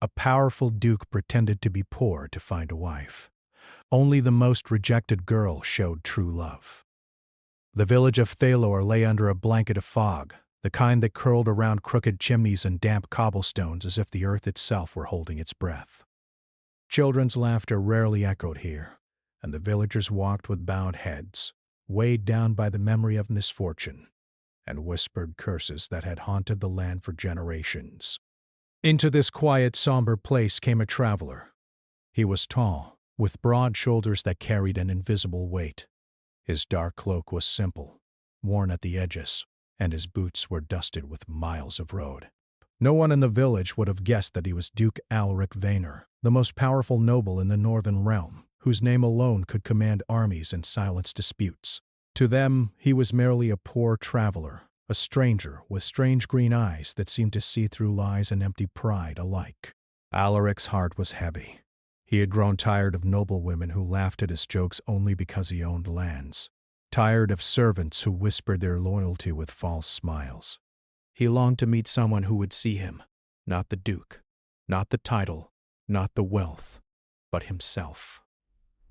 A powerful duke pretended to be poor to find a wife. Only the most rejected girl showed true love. The village of Thalor lay under a blanket of fog, the kind that curled around crooked chimneys and damp cobblestones as if the earth itself were holding its breath. Children's laughter rarely echoed here, and the villagers walked with bowed heads, weighed down by the memory of misfortune, and whispered curses that had haunted the land for generations. Into this quiet, somber place came a traveler. He was tall, with broad shoulders that carried an invisible weight. His dark cloak was simple, worn at the edges, and his boots were dusted with miles of road. No one in the village would have guessed that he was Duke Alaric Vaynor, the most powerful noble in the northern realm, whose name alone could command armies and silence disputes. To them, he was merely a poor traveler, a stranger with strange green eyes that seemed to see through lies and empty pride alike. Alaric's heart was heavy. He had grown tired of noble women who laughed at his jokes only because he owned lands, tired of servants who whispered their loyalty with false smiles. He longed to meet someone who would see him, not the duke, not the title, not the wealth, but himself.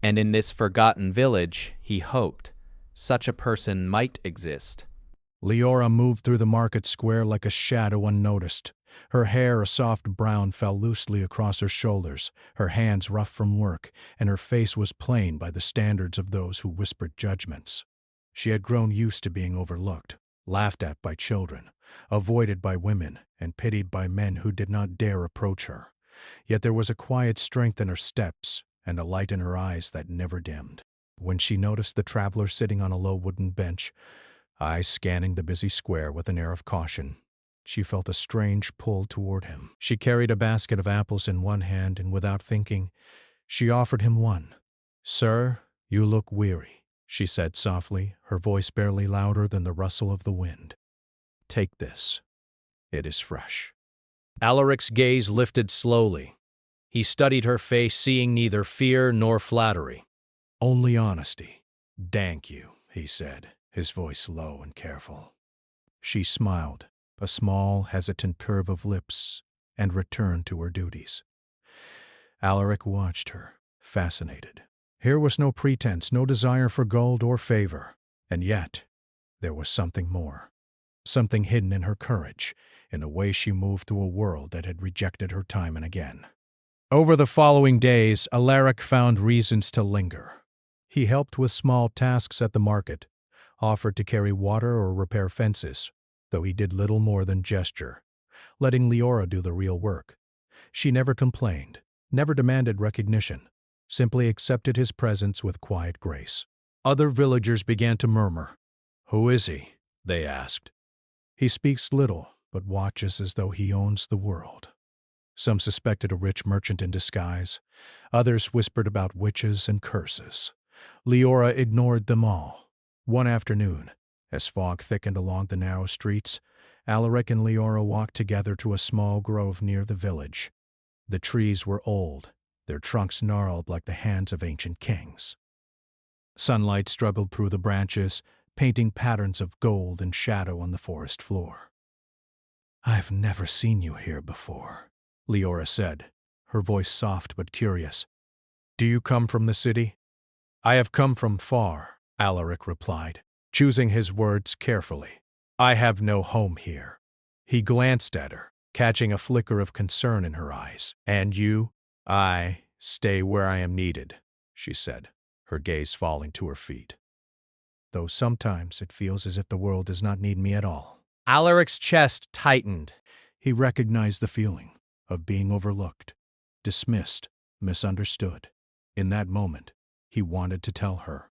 And in this forgotten village, he hoped, such a person might exist. Leora moved through the market square like a shadow unnoticed. Her hair, a soft brown, fell loosely across her shoulders, her hands rough from work, and her face was plain by the standards of those who whispered judgments. She had grown used to being overlooked, laughed at by children, avoided by women, and pitied by men who did not dare approach her. Yet there was a quiet strength in her steps, and a light in her eyes that never dimmed. When she noticed the traveler sitting on a low wooden bench, eyes scanning the busy square with an air of caution, she felt a strange pull toward him. She carried a basket of apples in one hand, and without thinking, she offered him one. "Sir, you look weary," she said softly, her voice barely louder than the rustle of the wind. "Take this. It is fresh." Alaric's gaze lifted slowly. He studied her face, seeing neither fear nor flattery. "Only honesty." "Thank you," he said, his voice low and careful. She smiled, a small, hesitant curve of lips, and returned to her duties. Alaric watched her, fascinated. Here was no pretense, no desire for gold or favor, and yet there was something more. Something hidden in her courage, in the way she moved through a world that had rejected her time and again. Over the following days, Alaric found reasons to linger. He helped with small tasks at the market, offered to carry water or repair fences, though he did little more than gesture, letting Leora do the real work. She never complained, never demanded recognition, simply accepted his presence with quiet grace. Other villagers began to murmur. "Who is he?" they asked. "He speaks little, but watches as though he owns the world." Some suspected a rich merchant in disguise. Others whispered about witches and curses. Leora ignored them all. One afternoon, as fog thickened along the narrow streets, Alaric and Leora walked together to a small grove near the village. The trees were old, their trunks gnarled like the hands of ancient kings. Sunlight struggled through the branches, painting patterns of gold and shadow on the forest floor. "I've never seen you here before," Leora said, her voice soft but curious. "Do you come from the city?" "I have come from far," Alaric replied, choosing his words carefully. "I have no home here." He glanced at her, catching a flicker of concern in her eyes. "And you?" "I stay where I am needed," she said, her gaze falling to her feet. "Though sometimes it feels as if the world does not need me at all." Alaric's chest tightened. He recognized the feeling of being overlooked, dismissed, misunderstood. In that moment, he wanted to tell her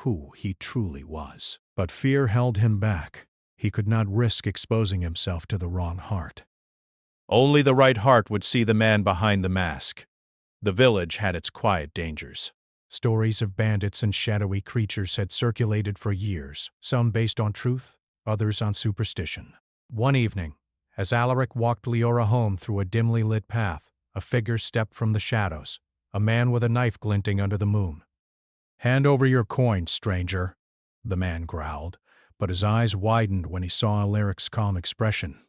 who he truly was. But fear held him back. He could not risk exposing himself to the wrong heart. Only the right heart would see the man behind the mask. The village had its quiet dangers. Stories of bandits and shadowy creatures had circulated for years, some based on truth, others on superstition. One evening, as Alaric walked Leora home through a dimly lit path, a figure stepped from the shadows, a man with a knife glinting under the moon. "Hand over your coin, stranger," the man growled, but his eyes widened when he saw Alaric's calm expression.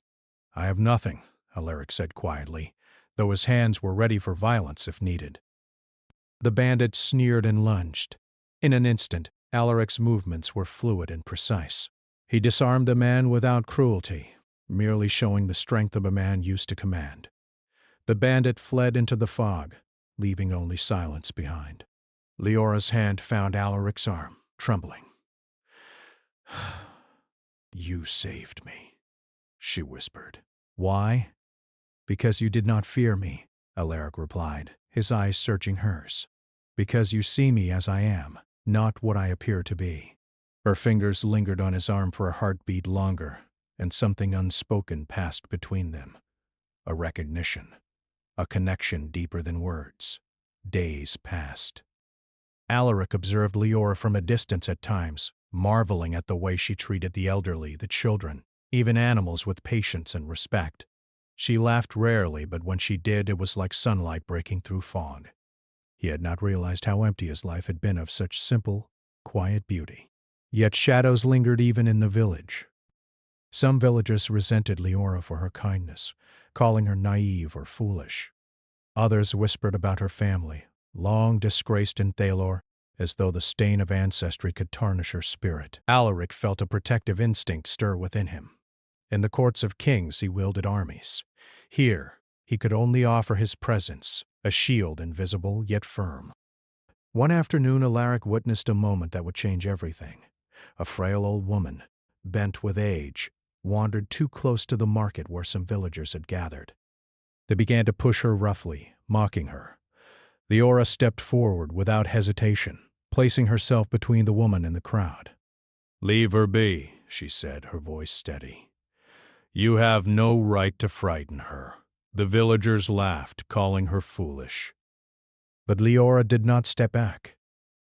"I have nothing," Alaric said quietly, though his hands were ready for violence if needed. The bandit sneered and lunged. In an instant, Alaric's movements were fluid and precise. He disarmed the man without cruelty, merely showing the strength of a man used to command. The bandit fled into the fog, leaving only silence behind. Leora's hand found Alaric's arm, trembling. "You saved me," she whispered. "Why?" "Because you did not fear me," Alaric replied, his eyes searching hers. "Because you see me as I am, not what I appear to be." Her fingers lingered on his arm for a heartbeat longer, and something unspoken passed between them. A recognition. A connection deeper than words. Days passed. Alaric observed Leora from a distance at times, marveling at the way she treated the elderly, the children, even animals with patience and respect. She laughed rarely, but when she did, it was like sunlight breaking through fog. He had not realized how empty his life had been of such simple, quiet beauty. Yet shadows lingered even in the village. Some villagers resented Leora for her kindness, calling her naive or foolish. Others whispered about her family, long disgraced in Thalor, as though the stain of ancestry could tarnish her spirit. Alaric felt a protective instinct stir within him. In the courts of kings he wielded armies. Here, he could only offer his presence, a shield invisible yet firm. One afternoon Alaric witnessed a moment that would change everything. A frail old woman, bent with age, wandered too close to the market where some villagers had gathered. They began to push her roughly, mocking her. Leora stepped forward without hesitation, placing herself between the woman and the crowd. "Leave her be," she said, her voice steady. "You have no right to frighten her." The villagers laughed, calling her foolish. But Leora did not step back.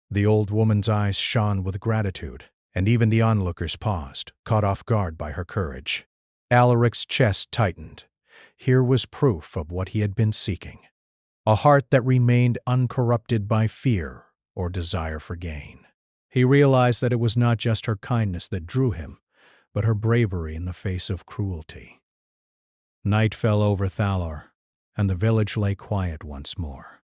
The old woman's eyes shone with gratitude, and even the onlookers paused, caught off guard by her courage. Alaric's chest tightened. Here was proof of what he had been seeking. A heart that remained uncorrupted by fear or desire for gain. He realized that it was not just her kindness that drew him, but her bravery in the face of cruelty. Night fell over Thalor, and the village lay quiet once more.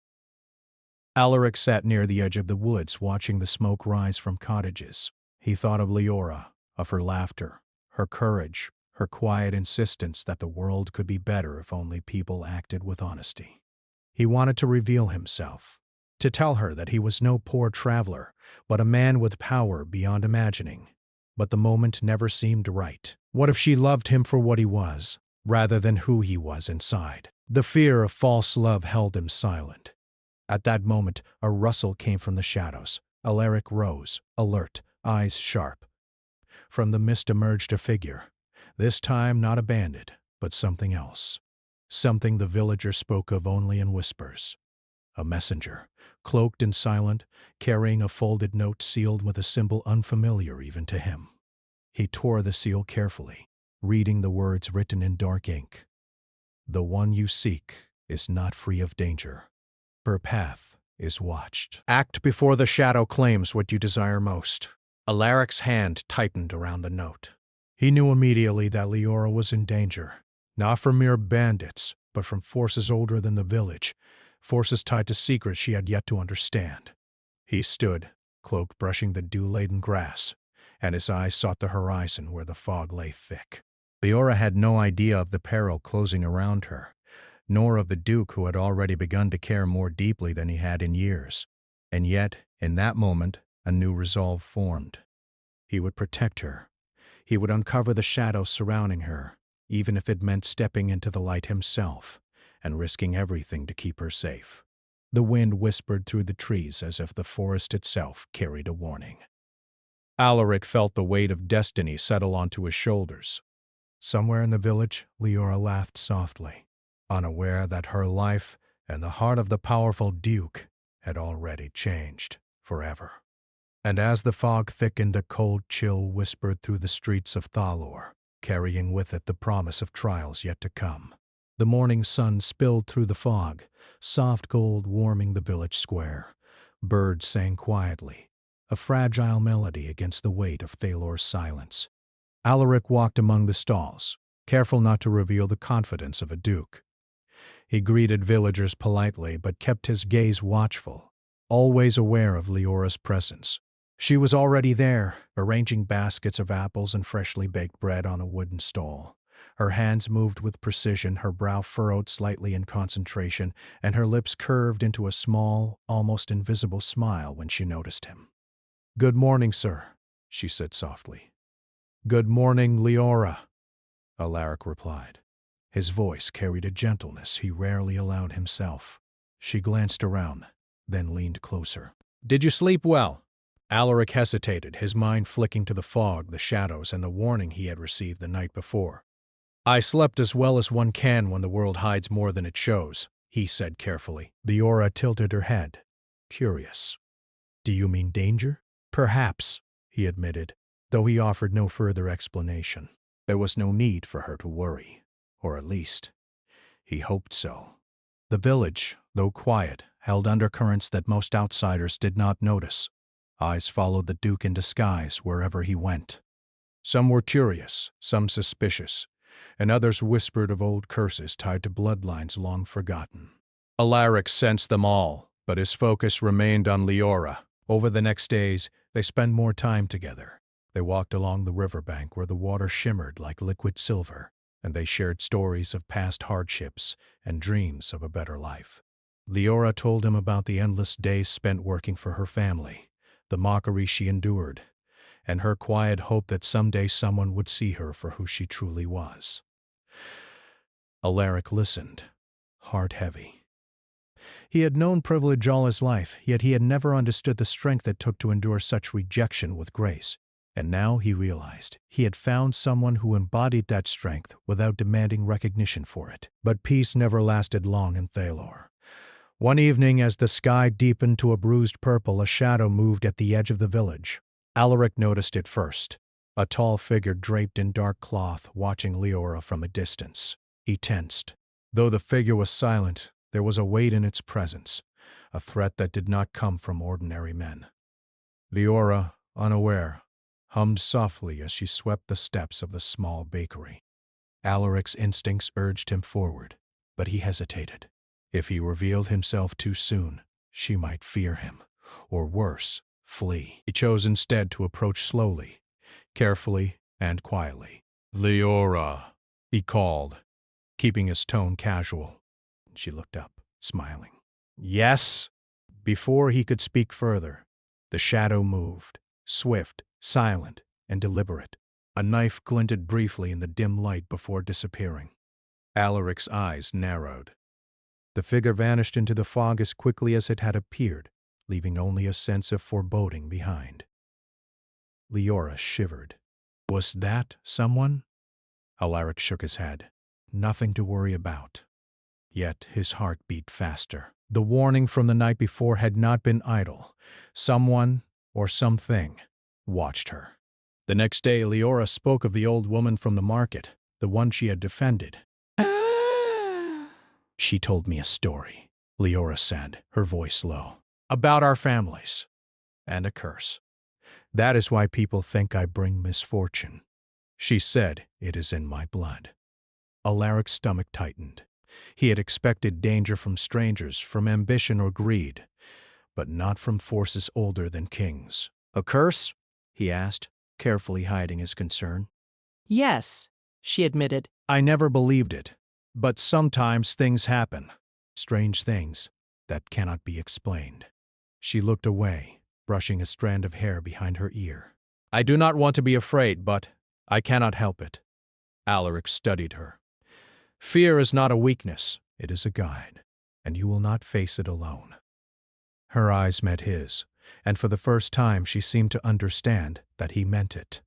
Alaric sat near the edge of the woods, watching the smoke rise from cottages. He thought of Leora, of her laughter, her courage, her quiet insistence that the world could be better if only people acted with honesty. He wanted to reveal himself, to tell her that he was no poor traveler, but a man with power beyond imagining. But the moment never seemed right. What if she loved him for what he was, rather than who he was inside? The fear of false love held him silent. At that moment, a rustle came from the shadows. Alaric rose, alert, eyes sharp. From the mist emerged a figure. This time not a bandit, but something else. Something the villagers spoke of only in whispers. A messenger, cloaked and silent, carrying a folded note sealed with a symbol unfamiliar even to him. He tore the seal carefully, reading the words written in dark ink. "The one you seek is not free of danger. Her path is watched. Act before the shadow claims what you desire most." Alaric's hand tightened around the note. He knew immediately that Leora was in danger, not from mere bandits, but from forces older than the village, forces tied to secrets she had yet to understand. He stood, cloak brushing the dew-laden grass, and his eyes sought the horizon where the fog lay thick. Leora had no idea of the peril closing around her, nor of the Duke who had already begun to care more deeply than he had in years. And yet, in that moment, a new resolve formed. He would protect her. He would uncover the shadows surrounding her, even if it meant stepping into the light himself and risking everything to keep her safe. The wind whispered through the trees as if the forest itself carried a warning. Alaric felt the weight of destiny settle onto his shoulders. Somewhere in the village, Leora laughed softly, unaware that her life and the heart of the powerful Duke had already changed forever. And as the fog thickened, a cold chill whispered through the streets of Thalor, carrying with it the promise of trials yet to come. The morning sun spilled through the fog, soft gold warming the village square. Birds sang quietly, a fragile melody against the weight of Thalor's silence. Alaric walked among the stalls, careful not to reveal the confidence of a duke. He greeted villagers politely but kept his gaze watchful, always aware of Leora's presence. She was already there, arranging baskets of apples and freshly baked bread on a wooden stall. Her hands moved with precision, her brow furrowed slightly in concentration, and her lips curved into a small, almost invisible smile when she noticed him. "Good morning, sir," she said softly. "Good morning, Leora," Alaric replied. His voice carried a gentleness he rarely allowed himself. She glanced around, then leaned closer. "Did you sleep well?" Alaric hesitated, his mind flicking to the fog, the shadows, and the warning he had received the night before. "I slept as well as one can when the world hides more than it shows," he said carefully. Leora tilted her head, curious. "Do you mean danger?" "Perhaps," he admitted, though he offered no further explanation. There was no need for her to worry, or at least, he hoped so. The village, though quiet, held undercurrents that most outsiders did not notice. Eyes followed the Duke in disguise wherever he went. Some were curious, some suspicious, and others whispered of old curses tied to bloodlines long forgotten. Alaric sensed them all, but his focus remained on Leora. Over the next days, they spent more time together. They walked along the riverbank where the water shimmered like liquid silver, and they shared stories of past hardships and dreams of a better life. Leora told him about the endless days spent working for her family, the mockery she endured, and her quiet hope that someday someone would see her for who she truly was. Alaric listened, heart heavy. He had known privilege all his life, yet he had never understood the strength it took to endure such rejection with grace. And now he realized he had found someone who embodied that strength without demanding recognition for it. But peace never lasted long in Thalor. One evening, as the sky deepened to a bruised purple, a shadow moved at the edge of the village. Alaric noticed it first, a tall figure draped in dark cloth watching Leora from a distance. He tensed. Though the figure was silent, there was a weight in its presence, a threat that did not come from ordinary men. Leora, unaware, hummed softly as she swept the steps of the small bakery. Alaric's instincts urged him forward, but he hesitated. If he revealed himself too soon, she might fear him, or worse, flee. He chose instead to approach slowly, carefully and quietly. "Leora," he called, keeping his tone casual. She looked up, smiling. "Yes?" Before he could speak further, the shadow moved, swift, silent, and deliberate. A knife glinted briefly in the dim light before disappearing. Alaric's eyes narrowed. The figure vanished into the fog as quickly as it had appeared, leaving only a sense of foreboding behind. Leora shivered. Was that someone? Alaric shook his head. Nothing to worry about. Yet his heart beat faster. The warning from the night before had not been idle. Someone, or something, watched her. The next day, Leora spoke of the old woman from the market, the one she had defended. "She told me a story," Leora said, her voice low, "about our families, and a curse. That is why people think I bring misfortune. She said it is in my blood." Alaric's stomach tightened. He had expected danger from strangers, from ambition or greed, but not from forces older than kings. "A curse?" he asked, carefully hiding his concern. "Yes," she admitted. "I never believed it, but sometimes things happen, strange things that cannot be explained." She looked away, brushing a strand of hair behind her ear. "I do not want to be afraid, but I cannot help it." Alaric studied her. "Fear is not a weakness, it is a guide, and you will not face it alone." Her eyes met his, and for the first time she seemed to understand that he meant it.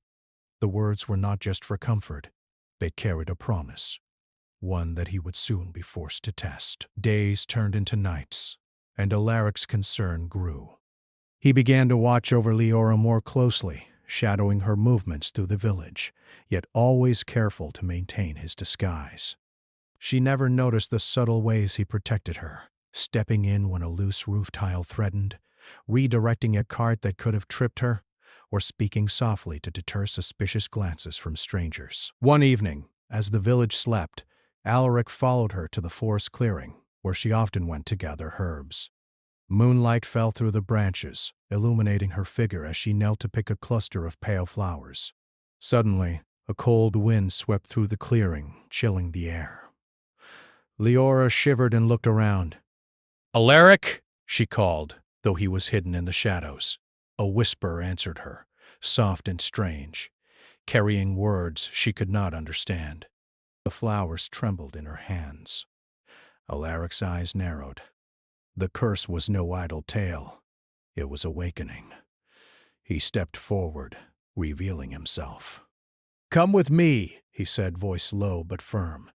The words were not just for comfort, they carried a promise, one that he would soon be forced to test. Days turned into nights, and Alaric's concern grew. He began to watch over Leora more closely, shadowing her movements through the village, yet always careful to maintain his disguise. She never noticed the subtle ways he protected her, stepping in when a loose roof tile threatened, redirecting a cart that could have tripped her, or speaking softly to deter suspicious glances from strangers. One evening, as the village slept, Alaric followed her to the forest clearing, where she often went to gather herbs. Moonlight fell through the branches, illuminating her figure as she knelt to pick a cluster of pale flowers. Suddenly, a cold wind swept through the clearing, chilling the air. Leora shivered and looked around. "Alaric!" she called, though he was hidden in the shadows. A whisper answered her, soft and strange, carrying words she could not understand. The flowers trembled in her hands. Alaric's eyes narrowed. The curse was no idle tale. It was awakening. He stepped forward, revealing himself. "Come with me," he said, voice low but firm.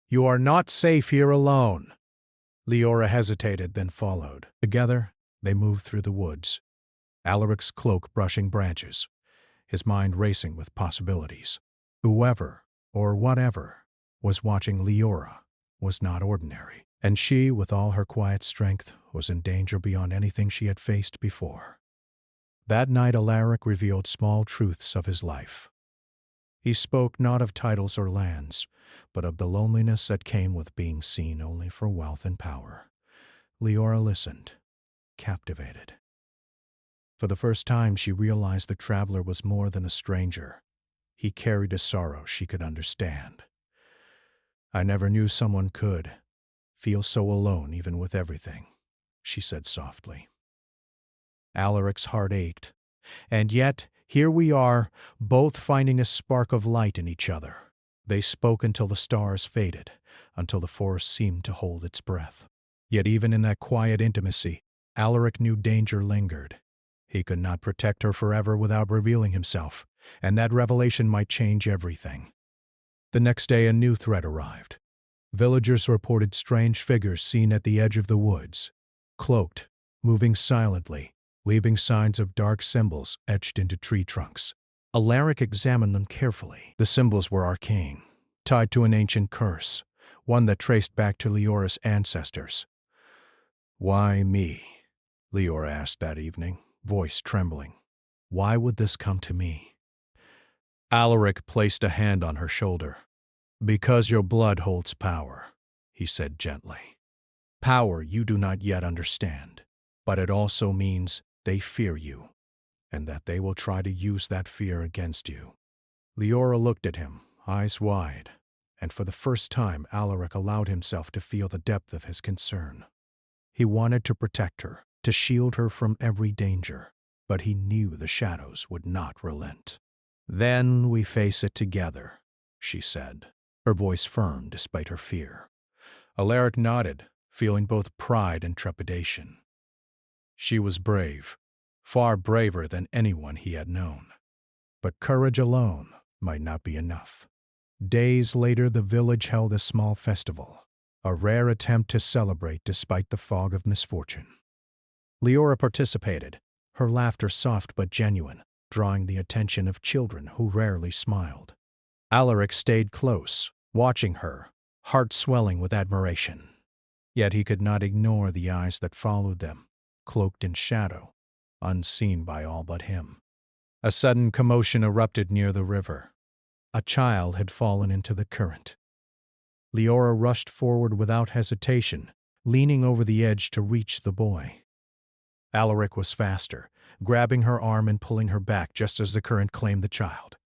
"You are not safe here alone." Leora hesitated, then followed. Together, they moved through the woods, Alaric's cloak brushing branches, his mind racing with possibilities. Whoever, or whatever, was watching Leora was not ordinary, and she, with all her quiet strength, was in danger beyond anything she had faced before. That night Alaric revealed small truths of his life. He spoke not of titles or lands, but of the loneliness that came with being seen only for wealth and power. Leora listened, captivated. For the first time she realized the traveler was more than a stranger. He carried a sorrow she could understand. "I never knew someone could feel so alone even with everything," she said softly. Alaric's heart ached, and yet here we are, both finding a spark of light in each other. They spoke until the stars faded, until the forest seemed to hold its breath. Yet even in that quiet intimacy, Alaric knew danger lingered. He could not protect her forever without revealing himself, and that revelation might change everything. The next day a new threat arrived. Villagers reported strange figures seen at the edge of the woods, cloaked, moving silently, leaving signs of dark symbols etched into tree trunks. Alaric examined them carefully. The symbols were arcane, tied to an ancient curse, one that traced back to Leora's ancestors. "Why me?" Leora asked that evening, voice trembling. "Why would this come to me?" Alaric placed a hand on her shoulder. "Because your blood holds power," he said gently. "Power you do not yet understand, but it also means they fear you, and that they will try to use that fear against you." Leora looked at him, eyes wide, and for the first time Alaric allowed himself to feel the depth of his concern. He wanted to protect her, to shield her from every danger, but he knew the shadows would not relent. "Then we face it together," she said, her voice firm despite her fear. Alaric nodded, feeling both pride and trepidation. She was brave, far braver than anyone he had known. But courage alone might not be enough. Days later the village held a small festival, a rare attempt to celebrate despite the fog of misfortune. Leora participated, her laughter soft but genuine, drawing the attention of children who rarely smiled. Alaric stayed close, watching her, heart swelling with admiration. Yet he could not ignore the eyes that followed them, cloaked in shadow, unseen by all but him. A sudden commotion erupted near the river. A child had fallen into the current. Leora rushed forward without hesitation, leaning over the edge to reach the boy. Alaric was faster, grabbing her arm and pulling her back just as the current claimed the child.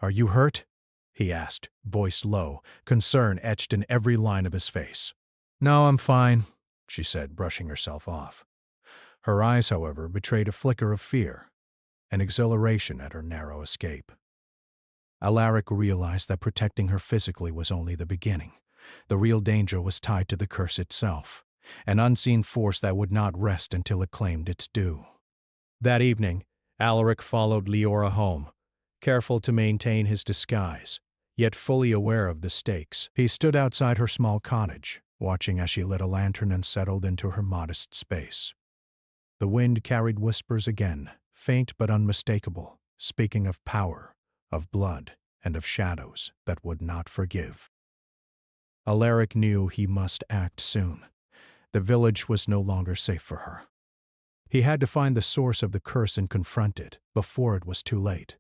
"Are you hurt?" he asked, voice low, concern etched in every line of his face. "No, I'm fine," she said, brushing herself off. Her eyes, however, betrayed a flicker of fear, an exhilaration at her narrow escape. Alaric realized that protecting her physically was only the beginning. The real danger was tied to the curse itself, an unseen force that would not rest until it claimed its due. That evening, Alaric followed Leora home, careful to maintain his disguise, yet fully aware of the stakes. He stood outside her small cottage, watching as she lit a lantern and settled into her modest space. The wind carried whispers again, faint but unmistakable, speaking of power, of blood, and of shadows that would not forgive. Alaric knew he must act soon. The village was no longer safe for her. He had to find the source of the curse and confront it before it was too late.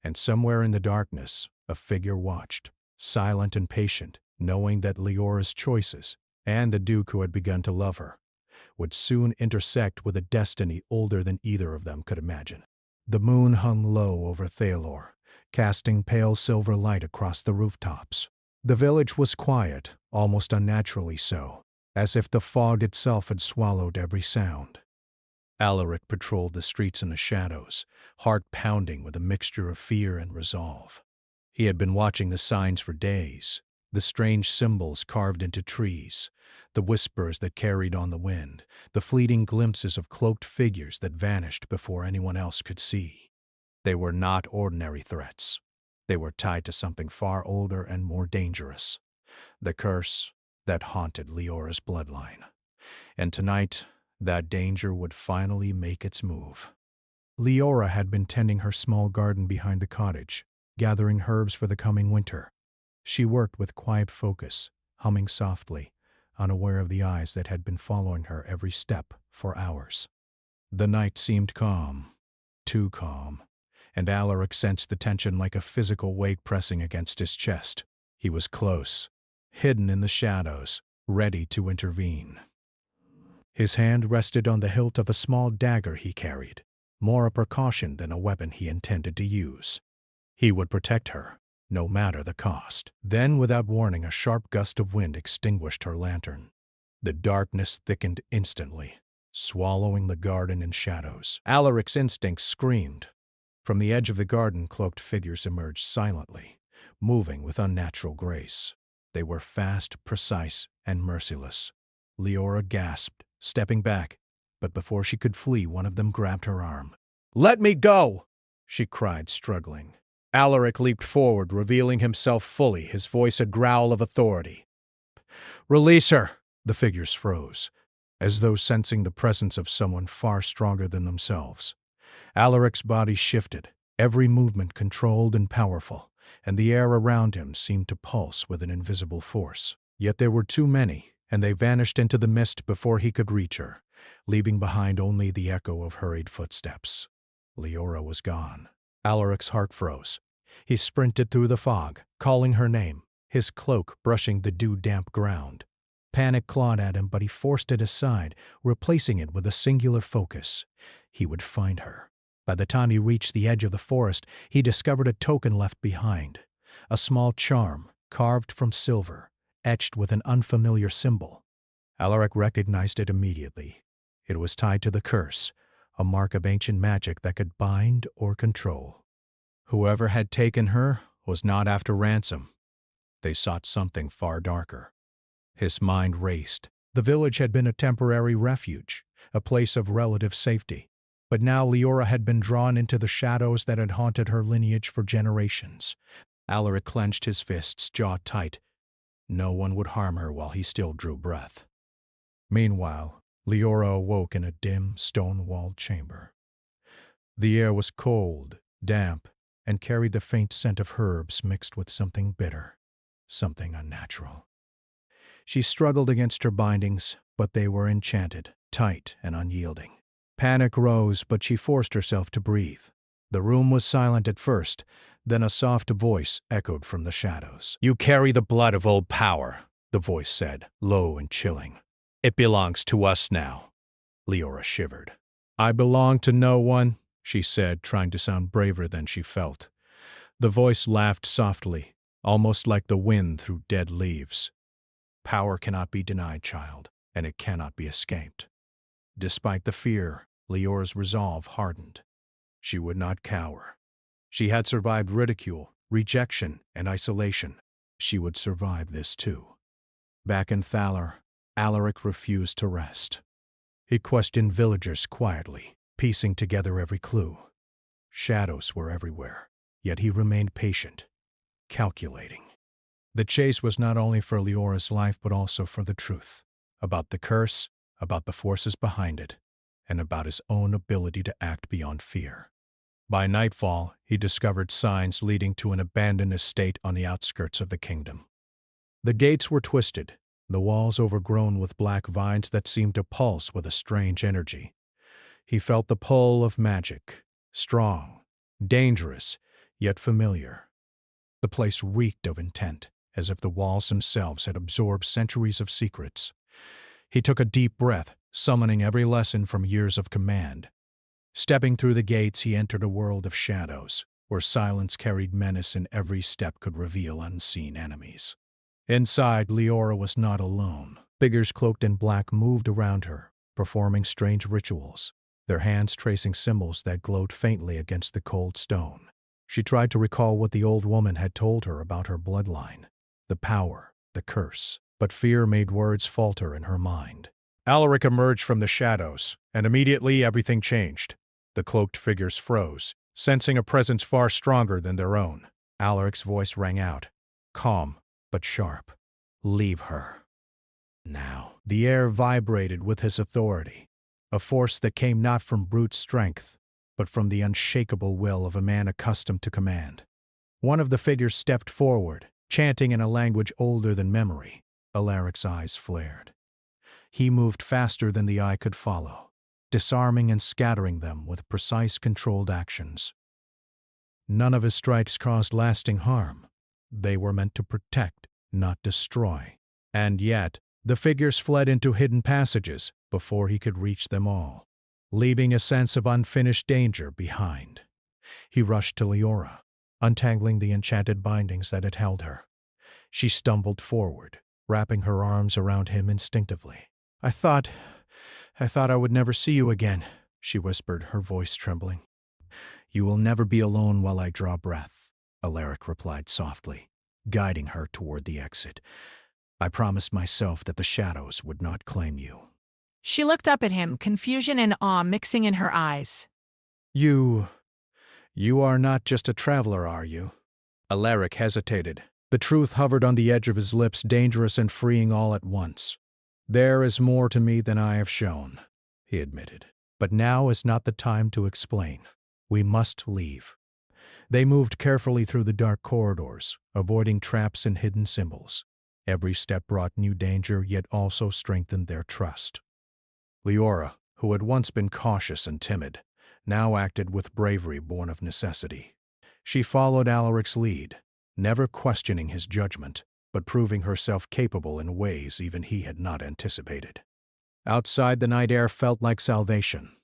And somewhere in the darkness, a figure watched, silent and patient, knowing that Leora's choices, and the Duke who had begun to love her, would soon intersect with a destiny older than either of them could imagine. The moon hung low over Thalor, casting pale silver light across the rooftops. The village was quiet, almost unnaturally so, as if the fog itself had swallowed every sound. Alaric patrolled the streets in the shadows, heart pounding with a mixture of fear and resolve. He had been watching the signs for days, the strange symbols carved into trees, the whispers that carried on the wind, the fleeting glimpses of cloaked figures that vanished before anyone else could see. They were not ordinary threats. They were tied to something far older and more dangerous, the curse that haunted Leora's bloodline. And tonight, that danger would finally make its move. Leora had been tending her small garden behind the cottage, gathering herbs for the coming winter. She worked with quiet focus, humming softly, unaware of the eyes that had been following her every step for hours. The night seemed calm, too calm, and Alaric sensed the tension like a physical weight pressing against his chest. He was close, hidden in the shadows, ready to intervene. His hand rested on the hilt of a small dagger he carried, more a precaution than a weapon he intended to use. He would protect her, no matter the cost. Then, without warning, a sharp gust of wind extinguished her lantern. The darkness thickened instantly, swallowing the garden in shadows. Alaric's instincts screamed. From the edge of the garden, cloaked figures emerged silently, moving with unnatural grace. They were fast, precise, and merciless. Leora gasped, stepping back, but before she could flee, one of them grabbed her arm. "Let me go!" she cried, struggling. Alaric leaped forward, revealing himself fully, his voice a growl of authority. "Release her!" The figures froze, as though sensing the presence of someone far stronger than themselves. Alaric's body shifted, every movement controlled and powerful, and the air around him seemed to pulse with an invisible force. Yet there were too many, and they vanished into the mist before he could reach her, leaving behind only the echo of hurried footsteps. Leora was gone. Alaric's heart froze. He sprinted through the fog, calling her name, his cloak brushing the dew-damp ground. Panic clawed at him, but he forced it aside, replacing it with a singular focus. He would find her. By the time he reached the edge of the forest, he discovered a token left behind, a small charm carved from silver, etched with an unfamiliar symbol. Alaric recognized it immediately. It was tied to the curse, a mark of ancient magic that could bind or control. Whoever had taken her was not after ransom. They sought something far darker. His mind raced. The village had been a temporary refuge, a place of relative safety. But now Leora had been drawn into the shadows that had haunted her lineage for generations. Alaric clenched his fists, jaw tight. No one would harm her while he still drew breath. Meanwhile, Leora awoke in a dim, stone-walled chamber. The air was cold, damp, and carried the faint scent of herbs mixed with something bitter, something unnatural. She struggled against her bindings, but they were enchanted, tight and unyielding. Panic rose, but she forced herself to breathe. The room was silent at first, then a soft voice echoed from the shadows. "You carry the blood of old power," the voice said, low and chilling. "It belongs to us now." Leora shivered. "I belong to no one," she said, trying to sound braver than she felt. The voice laughed softly, almost like the wind through dead leaves. "Power cannot be denied, child, and it cannot be escaped." Despite the fear, Leora's resolve hardened. She would not cower. She had survived ridicule, rejection, and isolation. She would survive this too. Back in Thalor, Alaric refused to rest. He questioned villagers quietly, piecing together every clue. Shadows were everywhere, yet he remained patient, calculating. The chase was not only for Leora's life but also for the truth, about the curse, about the forces behind it, and about his own ability to act beyond fear. By nightfall, he discovered signs leading to an abandoned estate on the outskirts of the kingdom. The gates were twisted, the walls overgrown with black vines that seemed to pulse with a strange energy. He felt the pull of magic, strong, dangerous, yet familiar. The place reeked of intent, as if the walls themselves had absorbed centuries of secrets. He took a deep breath, summoning every lesson from years of command. Stepping through the gates, he entered a world of shadows, where silence carried menace and every step could reveal unseen enemies. Inside, Leora was not alone. Figures cloaked in black moved around her, performing strange rituals, their hands tracing symbols that glowed faintly against the cold stone. She tried to recall what the old woman had told her about her bloodline, the power, the curse, but fear made words falter in her mind. Alaric emerged from the shadows, and immediately everything changed. The cloaked figures froze, sensing a presence far stronger than their own. Alaric's voice rang out, calm but sharp. "Leave her." Now, the air vibrated with his authority, a force that came not from brute strength, but from the unshakable will of a man accustomed to command. One of the figures stepped forward, chanting in a language older than memory. Alaric's eyes flared. He moved faster than the eye could follow, disarming and scattering them with precise, controlled actions. None of his strikes caused lasting harm. They were meant to protect, not destroy. And yet, the figures fled into hidden passages before he could reach them all, leaving a sense of unfinished danger behind. He rushed to Leora, untangling the enchanted bindings that had held her. She stumbled forward, wrapping her arms around him instinctively. I thought I would never see you again," she whispered, her voice trembling. "You will never be alone while I draw breath," Alaric replied softly, guiding her toward the exit. "I promised myself that the shadows would not claim you." She looked up at him, confusion and awe mixing in her eyes. You are not just a traveler, are you?" Alaric hesitated. The truth hovered on the edge of his lips, dangerous and freeing all at once. "There is more to me than I have shown," he admitted. "But now is not the time to explain. We must leave." They moved carefully through the dark corridors, avoiding traps and hidden symbols. Every step brought new danger, yet also strengthened their trust. Leora, who had once been cautious and timid, now acted with bravery born of necessity. She followed Alaric's lead, never questioning his judgment, but proving herself capable in ways even he had not anticipated. Outside, the night air felt like salvation.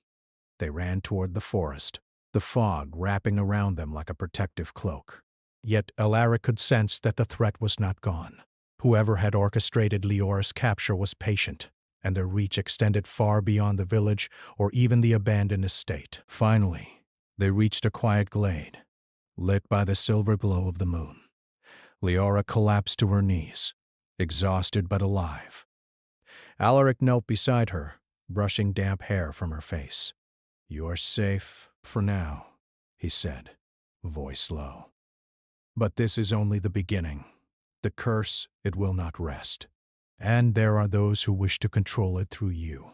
They ran toward the forest, the fog wrapping around them like a protective cloak. Yet Alaric could sense that the threat was not gone. Whoever had orchestrated Leora's capture was patient, and their reach extended far beyond the village or even the abandoned estate. Finally, they reached a quiet glade, lit by the silver glow of the moon. Leora collapsed to her knees, exhausted but alive. Alaric knelt beside her, brushing damp hair from her face. "You are safe for now," he said, voice low. "But this is only the beginning. The curse, it will not rest. And there are those who wish to control it through you."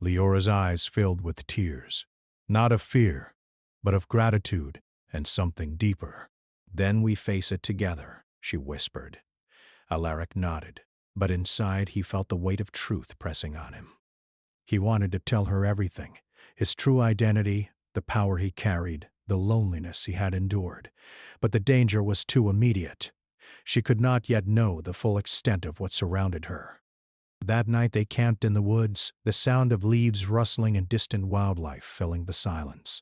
Leora's eyes filled with tears, not of fear, but of gratitude and something deeper. "Then we face it together," she whispered. Alaric nodded, but inside he felt the weight of truth pressing on him. He wanted to tell her everything, his true identity, the power he carried, the loneliness he had endured. But the danger was too immediate. She could not yet know the full extent of what surrounded her. That night they camped in the woods, the sound of leaves rustling and distant wildlife filling the silence.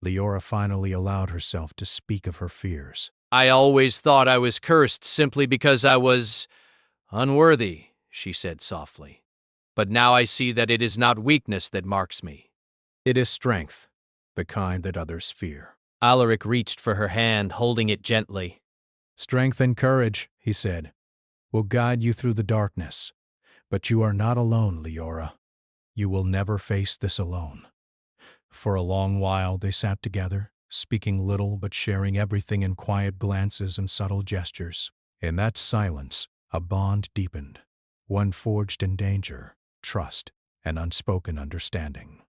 Leora finally allowed herself to speak of her fears. "I always thought I was cursed simply because I was unworthy," she said softly. "But now I see that it is not weakness that marks me. It is strength, the kind that others fear." Alaric reached for her hand, holding it gently. "Strength and courage," he said, "will guide you through the darkness. But you are not alone, Leora. You will never face this alone." For a long while they sat together, speaking little but sharing everything in quiet glances and subtle gestures. In that silence, a bond deepened, one forged in danger, trust, and unspoken understanding.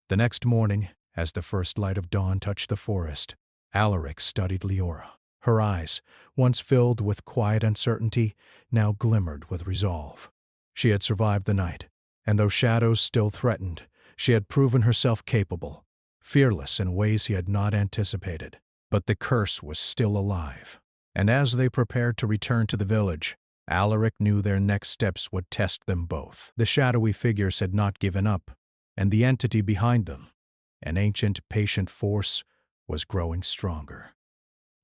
The next morning, as the first light of dawn touched the forest, Alaric studied Leora. Her eyes, once filled with quiet uncertainty, now glimmered with resolve. She had survived the night, and though shadows still threatened, she had proven herself capable, fearless in ways he had not anticipated. But the curse was still alive, And as they prepared to return to the village, Alaric knew their next steps would test them both. The shadowy figures had not given up, and the entity behind them, an ancient, patient force, was growing stronger.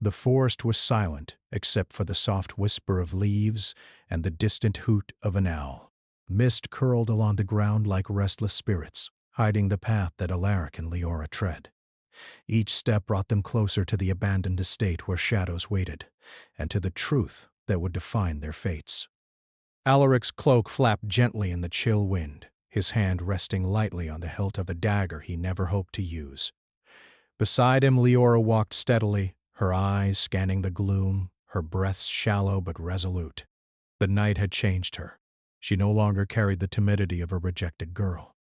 The forest was silent except for the soft whisper of leaves and the distant hoot of an owl. Mist curled along the ground like restless spirits, hiding the path that Alaric and Leora tread. Each step brought them closer to the abandoned estate where shadows waited, and to the truth that would define their fates. Alaric's cloak flapped gently in the chill wind, his hand resting lightly on the hilt of a dagger he never hoped to use. Beside him, Leora walked steadily, her eyes scanning the gloom, her breaths shallow but resolute. The night had changed her. She no longer carried the timidity of a rejected girl.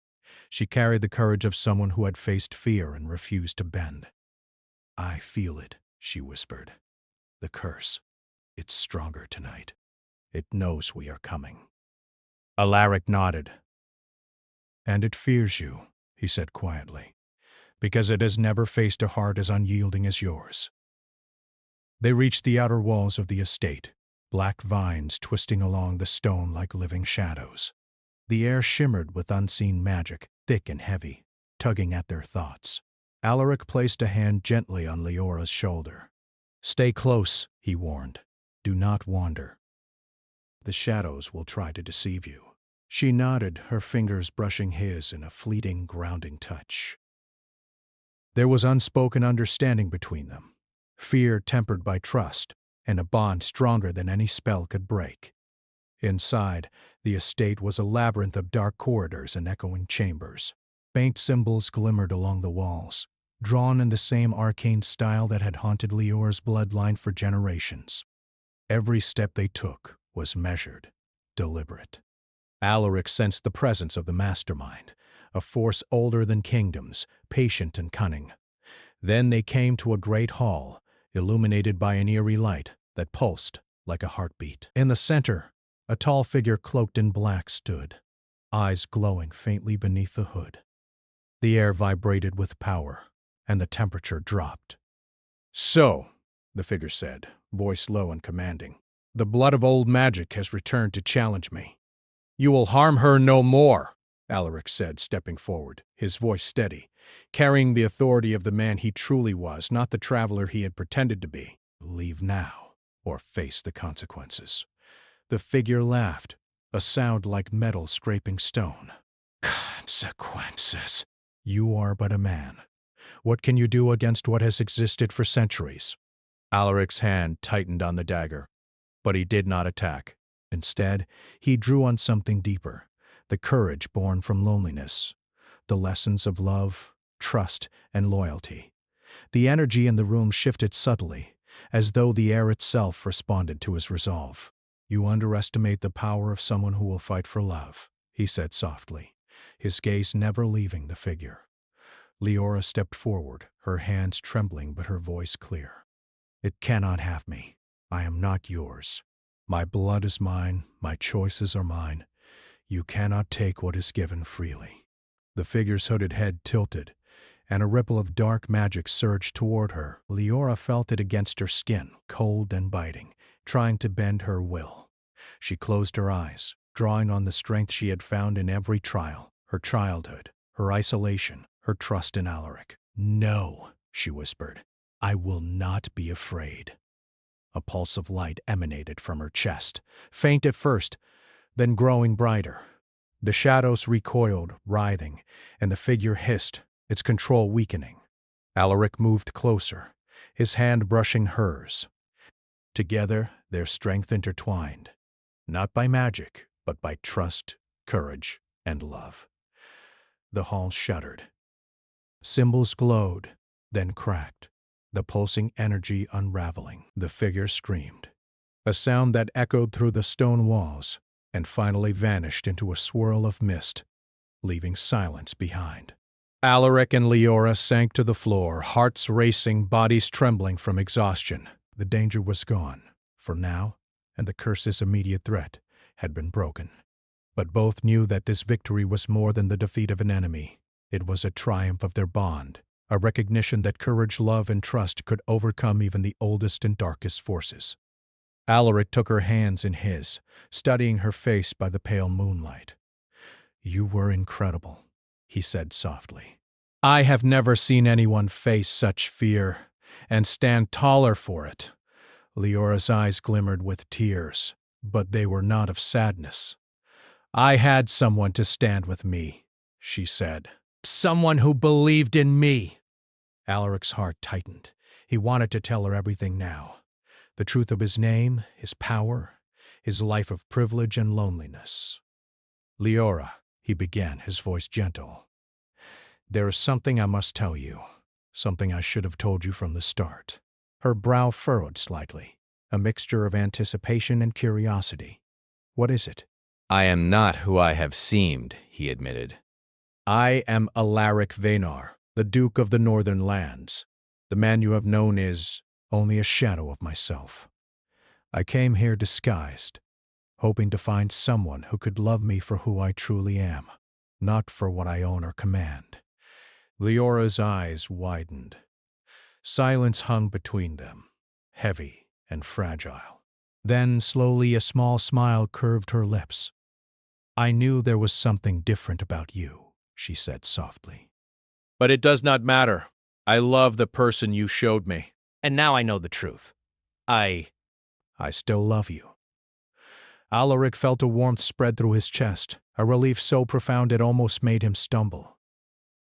She carried the courage of someone who had faced fear and refused to bend. "I feel it," she whispered. "The curse. It's stronger tonight. It knows we are coming." Alaric nodded. "And it fears you," he said quietly, "because it has never faced a heart as unyielding as yours." They reached the outer walls of the estate, black vines twisting along the stone like living shadows. The air shimmered with unseen magic, thick and heavy, tugging at their thoughts. Alaric placed a hand gently on Leora's shoulder. "Stay close," he warned. "Do not wander. The shadows will try to deceive you." She nodded, her fingers brushing his in a fleeting, grounding touch. There was unspoken understanding between them, fear tempered by trust, and a bond stronger than any spell could break. Inside, the estate was a labyrinth of dark corridors and echoing chambers. Faint symbols glimmered along the walls, drawn in the same arcane style that had haunted Leora's bloodline for generations. Every step they took was measured, deliberate. Alaric sensed the presence of the mastermind, a force older than kingdoms, patient and cunning. Then they came to a great hall, illuminated by an eerie light that pulsed like a heartbeat. In the center, a tall figure cloaked in black stood, eyes glowing faintly beneath the hood. The air vibrated with power, and the temperature dropped. "So," the figure said, voice low and commanding, "the blood of old magic has returned to challenge me." "You will harm her no more," Alaric said, stepping forward, his voice steady, carrying the authority of the man he truly was, not the traveler he had pretended to be. "Leave now, or face the consequences." The figure laughed, a sound like metal scraping stone. "Consequences. You are but a man. What can you do against what has existed for centuries?" Alaric's hand tightened on the dagger, but he did not attack. Instead, he drew on something deeper, the courage born from loneliness, the lessons of love, trust, and loyalty. The energy in the room shifted subtly, as though the air itself responded to his resolve. "You underestimate the power of someone who will fight for love," he said softly, his gaze never leaving the figure. Leora stepped forward, her hands trembling but her voice clear. "It cannot have me. I am not yours. My blood is mine, my choices are mine. You cannot take what is given freely." The figure's hooded head tilted, and a ripple of dark magic surged toward her. Leora felt it against her skin, cold and biting, trying to bend her will. She closed her eyes, drawing on the strength she had found in every trial, her childhood, her isolation, her trust in Alaric. "No," she whispered. "I will not be afraid." A pulse of light emanated from her chest, faint at first, then growing brighter. The shadows recoiled, writhing, and the figure hissed, its control weakening. Alaric moved closer, his hand brushing hers. Together, their strength intertwined, not by magic, but by trust, courage, and love. The hall shuddered. Symbols glowed, then cracked, the pulsing energy unraveling. The figure screamed, a sound that echoed through the stone walls and finally vanished into a swirl of mist, leaving silence behind. Alaric and Leora sank to the floor, hearts racing, bodies trembling from exhaustion. The danger was gone, for now, and the curse's immediate threat had been broken. But both knew that this victory was more than the defeat of an enemy. It was a triumph of their bond, a recognition that courage, love, and trust could overcome even the oldest and darkest forces. Alaric took her hands in his, studying her face by the pale moonlight. "You were incredible," he said softly. "I have never seen anyone face such fear and stand taller for it." Leora's eyes glimmered with tears, but they were not of sadness. "I had someone to stand with me," she said. "Someone who believed in me." Alaric's heart tightened. He wanted to tell her everything now. The truth of his name, his power, his life of privilege and loneliness. "Leora," he began, his voice gentle, "there is something I must tell you, something I should have told you from the start." Her brow furrowed slightly, a mixture of anticipation and curiosity. "What is it?" "I am not who I have seemed," he admitted. "I am Alaric Venar, the Duke of the Northern Lands. The man you have known is only a shadow of myself. I came here disguised, hoping to find someone who could love me for who I truly am, not for what I own or command." Leora's eyes widened. Silence hung between them, heavy and fragile. Then, slowly, a small smile curved her lips. "I knew there was something different about you," she said softly. "But it does not matter. I love the person you showed me. And now I know the truth. I still love you." Alaric felt a warmth spread through his chest, a relief so profound it almost made him stumble.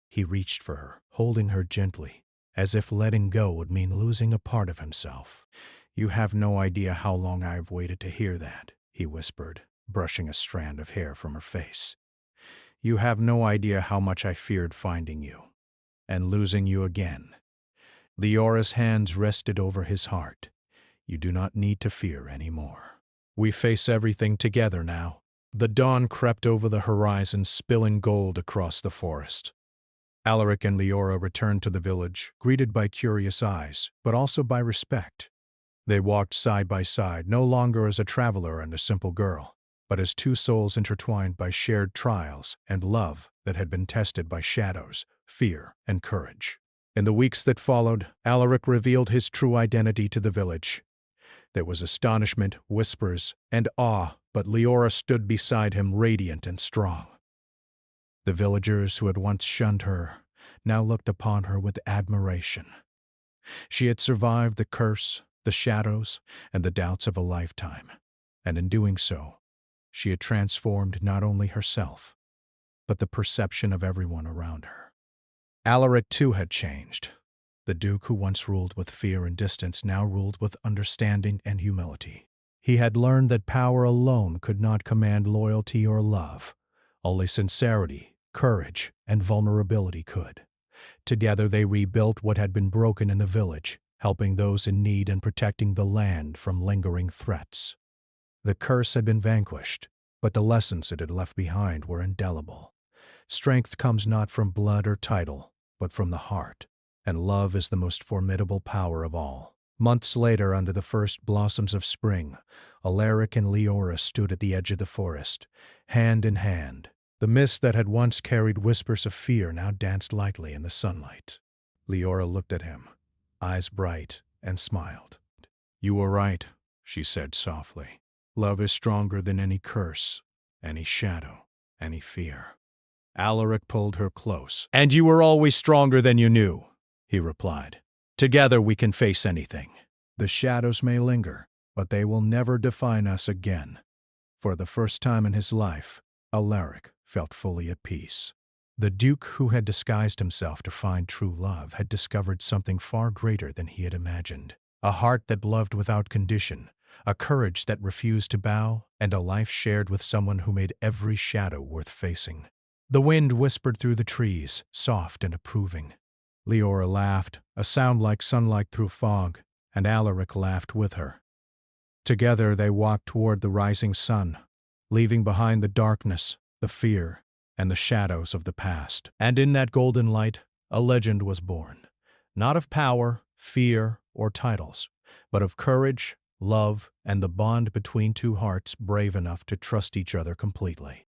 He reached for her, holding her gently, as if letting go would mean losing a part of himself. "You have no idea how long I have waited to hear that," he whispered, brushing a strand of hair from her face. "You have no idea how much I feared finding you, and losing you again." Leora's hands rested over his heart. "You do not need to fear any more. We face everything together now." The dawn crept over the horizon, spilling gold across the forest. Alaric and Leora returned to the village, greeted by curious eyes, but also by respect. They walked side by side, no longer as a traveler and a simple girl, but as two souls intertwined by shared trials and love that had been tested by shadows, fear, and courage. In the weeks that followed, Alaric revealed his true identity to the village. There was astonishment, whispers, and awe, but Leora stood beside him radiant and strong. The villagers who had once shunned her now looked upon her with admiration. She had survived the curse, the shadows, and the doubts of a lifetime, and in doing so, she had transformed not only herself, but the perception of everyone around her. Alaric too had changed. The Duke who once ruled with fear and distance now ruled with understanding and humility. He had learned that power alone could not command loyalty or love. Only sincerity, courage, and vulnerability could. Together they rebuilt what had been broken in the village, helping those in need and protecting the land from lingering threats. The curse had been vanquished, but the lessons it had left behind were indelible. Strength comes not from blood or title, but from the heart, and love is the most formidable power of all. Months later, under the first blossoms of spring, Alaric and Leora stood at the edge of the forest, hand in hand. The mist that had once carried whispers of fear now danced lightly in the sunlight. Leora looked at him, eyes bright, and smiled. "You were right," she said softly. "Love is stronger than any curse, any shadow, any fear." Alaric pulled her close. "And you were always stronger than you knew," he replied. "Together we can face anything. The shadows may linger, but they will never define us again." For the first time in his life, Alaric felt fully at peace. The Duke who had disguised himself to find true love had discovered something far greater than he had imagined. A heart that loved without condition, a courage that refused to bow, and a life shared with someone who made every shadow worth facing. The wind whispered through the trees, soft and approving. Leora laughed, a sound like sunlight through fog, and Alaric laughed with her. Together they walked toward the rising sun, leaving behind the darkness, the fear, and the shadows of the past. And in that golden light, a legend was born, not of power, fear, or titles, but of courage, love, and the bond between two hearts brave enough to trust each other completely.